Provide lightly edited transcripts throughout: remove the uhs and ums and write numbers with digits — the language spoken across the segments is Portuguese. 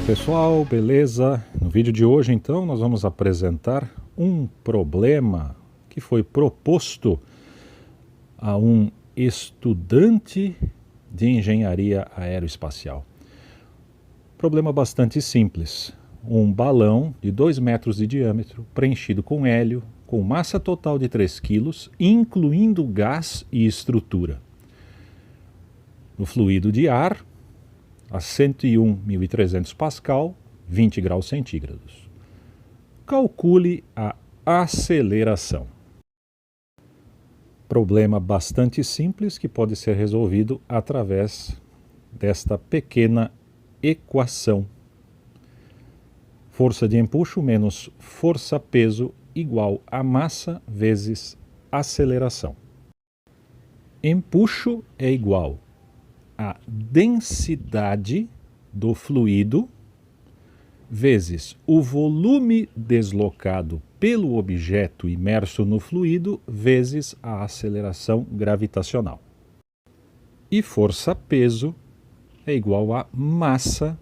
pessoal, beleza? No vídeo de hoje então nós vamos apresentar um problema que foi proposto a um estudante de engenharia aeroespacial. Problema bastante simples. Um balão de 2 metros de diâmetro preenchido com hélio com massa total de 3 kg, incluindo gás e estrutura. No fluido de ar a 101.300 pascal, 20 graus centígrados. Calcule a aceleração. Problema bastante simples que pode ser resolvido através desta pequena equação. Força de empuxo menos força-peso igual a massa vezes aceleração. Empuxo é igual a densidade do fluido vezes o volume deslocado pelo objeto imerso no fluido vezes a aceleração gravitacional. E força-peso é igual a massa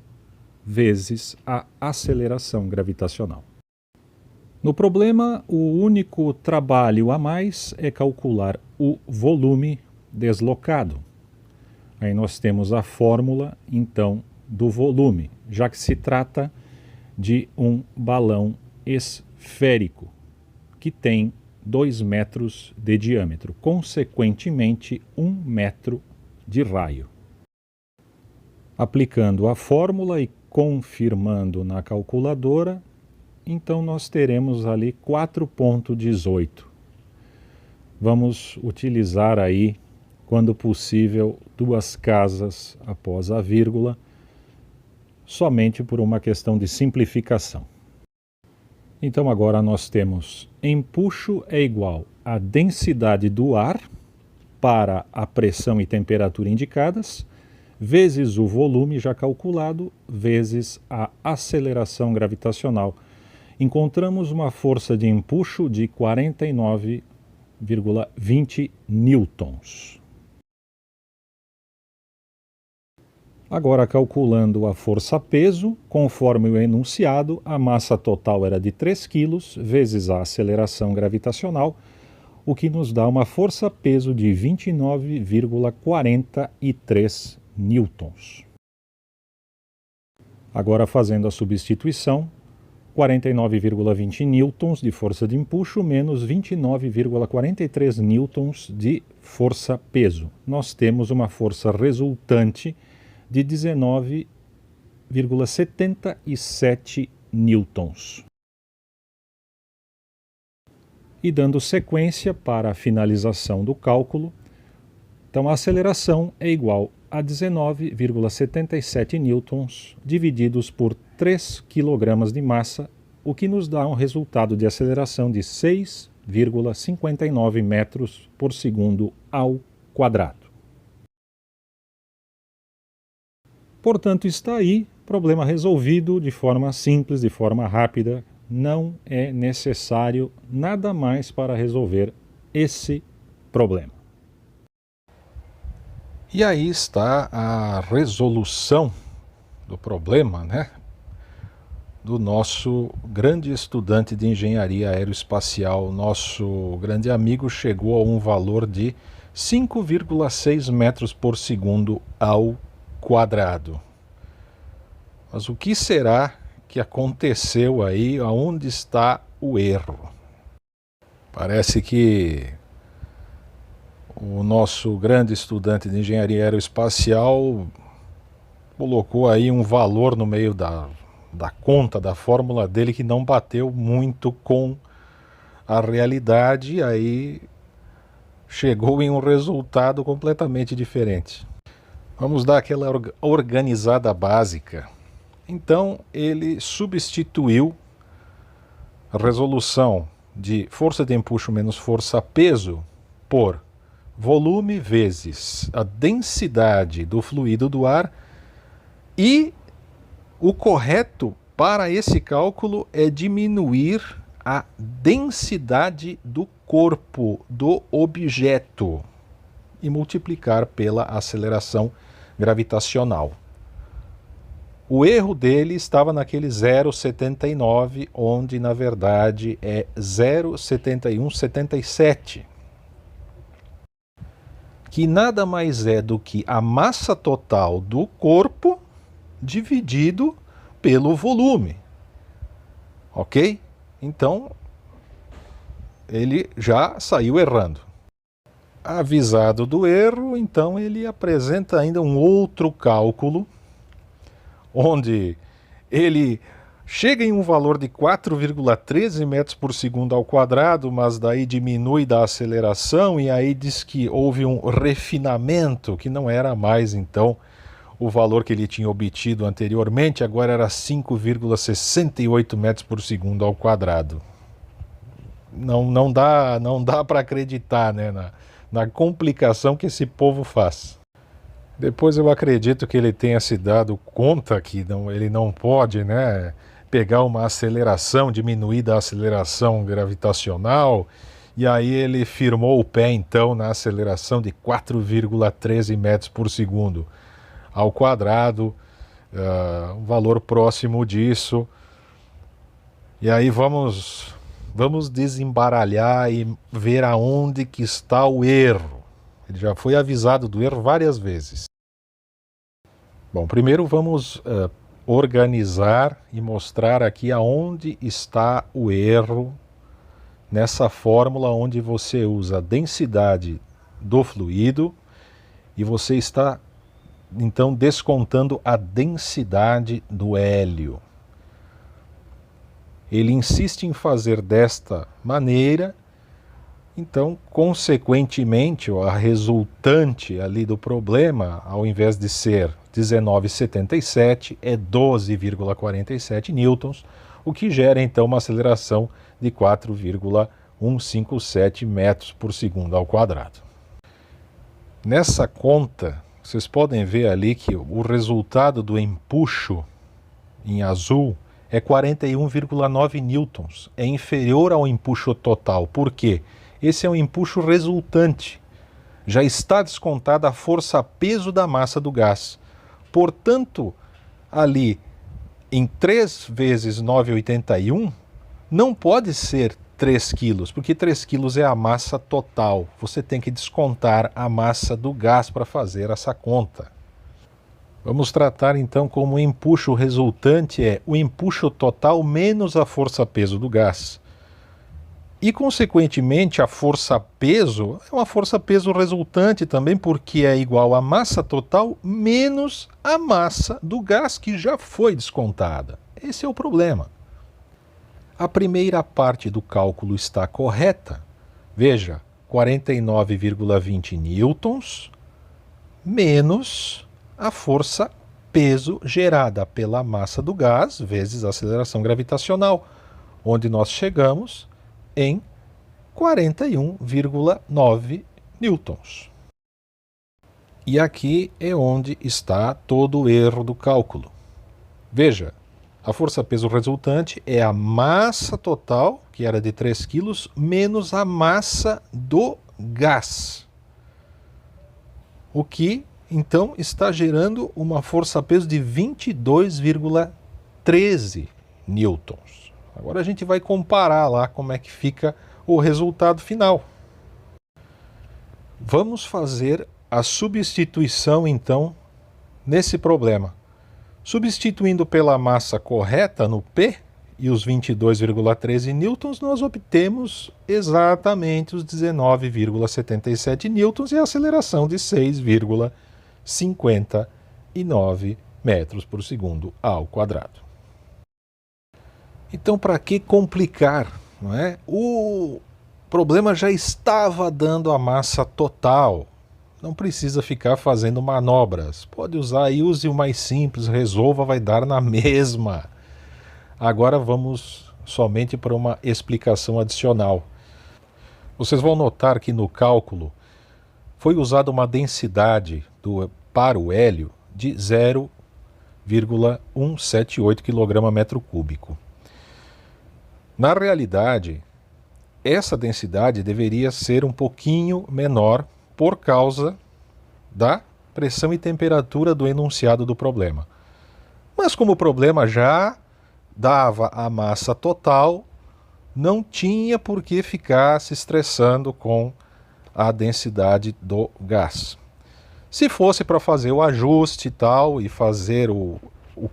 vezes a aceleração gravitacional. No problema, o único trabalho a mais é calcular o volume deslocado. Aí nós temos a fórmula, então, do volume, já que se trata de um balão esférico, que tem 2 metros de diâmetro, consequentemente 1 metro de raio. Aplicando a fórmula e confirmando na calculadora, então nós teremos ali 4,18. Vamos utilizar aí, quando possível, 2 casas após a vírgula, somente por uma questão de simplificação. Então agora nós temos empuxo é igual à densidade do ar para a pressão e temperatura indicadas, vezes o volume já calculado, vezes a aceleração gravitacional. Encontramos uma força de empuxo de 49,20 newtons. Agora, calculando a força-peso, conforme o enunciado, a massa total era de 3 kg vezes a aceleração gravitacional, o que nos dá uma força-peso de 29,43 newtons. Agora, fazendo a substituição, 49,20 newtons de força de empuxo menos 29,43 newtons de força-peso. Nós temos uma força resultante de 19,77 newtons. E dando sequência para a finalização do cálculo, então a aceleração é igual a 19,77 newtons divididos por 3 kg de massa, o que nos dá um resultado de aceleração de 6,59 metros por segundo ao quadrado. Portanto, está aí, problema resolvido de forma simples, de forma rápida. Não é necessário nada mais para resolver esse problema. E aí está a resolução do problema, né? Do nosso grande estudante de engenharia aeroespacial. Nosso grande amigo chegou a um valor de 5,6 metros por segundo ao quadrado. Mas o que será que aconteceu aí? Aonde está o erro? Parece que o nosso grande estudante de engenharia aeroespacial colocou aí um valor no meio da conta, da fórmula dele, que não bateu muito com a realidade, e aí chegou em um resultado completamente diferente. Vamos dar aquela organizada básica. Então, ele substituiu a resolução de força de empuxo menos força-peso por volume vezes a densidade do fluido do ar, e o correto para esse cálculo é diminuir a densidade do corpo do objeto e multiplicar pela aceleração gravitacional. O erro dele estava naquele 0,79, onde na verdade é 0,7177, que nada mais é do que a massa total do corpo dividido pelo volume. Ok? Então, ele já saiu errando. Avisado do erro, então ele apresenta ainda um outro cálculo, onde ele chega em um valor de 4,13 metros por segundo ao quadrado, mas daí diminui da aceleração e aí diz que houve um refinamento, que não era mais então o valor que ele tinha obtido anteriormente, agora era 5,68 metros por segundo ao quadrado. Não dá para acreditar, né, na complicação que esse povo faz. Depois eu acredito que ele tenha se dado conta que ele não pode, né, pegar uma aceleração, diminuir da aceleração gravitacional, e aí ele firmou o pé então na aceleração de 4,13 metros por segundo ao quadrado, um valor próximo disso. E aí vamos desembaralhar e ver aonde que está o erro. Ele já foi avisado do erro várias vezes. Bom, primeiro vamos organizar e mostrar aqui aonde está o erro nessa fórmula onde você usa a densidade do fluido e você está então descontando a densidade do hélio. Ele insiste em fazer desta maneira, então, consequentemente, a resultante ali do problema, ao invés de ser 19,77, é 12,47 newtons, o que gera então uma aceleração de 4,157 metros por segundo ao quadrado. Nessa conta, vocês podem ver ali que o resultado do empuxo em azul é 41,9 newtons, é inferior ao empuxo total. Por quê? Esse é um empuxo resultante. Já está descontada a força-peso da massa do gás. Portanto, ali em 3 vezes 9,81 não pode ser 3 quilos, porque 3 quilos é a massa total. Você tem que descontar a massa do gás para fazer essa conta. Vamos tratar então como o empuxo resultante é o empuxo total menos a força-peso do gás. E, consequentemente, a força-peso é uma força-peso resultante também, porque é igual à massa total menos a massa do gás que já foi descontada. Esse é o problema. A primeira parte do cálculo está correta. Veja, 49,20 newtons menos a força-peso gerada pela massa do gás vezes a aceleração gravitacional, onde nós chegamos em 41,9 newtons. E aqui é onde está todo o erro do cálculo. Veja, a força-peso resultante é a massa total, que era de 3 kg, menos a massa do gás. O que, então, está gerando uma força-peso de 22,13 newtons. Agora a gente vai comparar lá como é que fica o resultado final. Vamos fazer a substituição, então, nesse problema. Substituindo pela massa correta no P e os 22,13 newtons, nós obtemos exatamente os 19,77 newtons e a aceleração de 6,59 metros por segundo ao quadrado. Então, para que complicar, não é? O problema já estava dando a massa total. Não precisa ficar fazendo manobras. Pode usar e use o mais simples, resolva, vai dar na mesma. Agora vamos somente para uma explicação adicional. Vocês vão notar que no cálculo foi usada uma densidade para o hélio de 0,178 kg/m³. Na realidade, essa densidade deveria ser um pouquinho menor por causa da pressão e temperatura do enunciado do problema. Mas como o problema já dava a massa total, não tinha por que ficar se estressando com a densidade do gás. Se fosse para fazer o ajuste e tal, e fazer o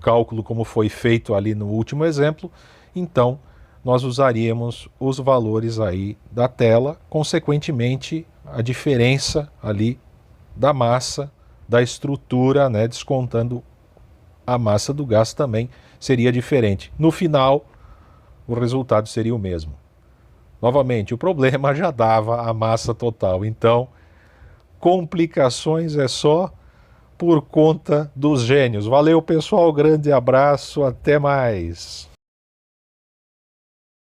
cálculo como foi feito ali no último exemplo, então nós usaríamos os valores aí da tela, consequentemente a diferença ali da massa, da estrutura, né, descontando a massa do gás também seria diferente. No final, o resultado seria o mesmo. Novamente, o problema já dava a massa total, então complicações é só por conta dos gênios. Valeu, pessoal, grande abraço, até mais.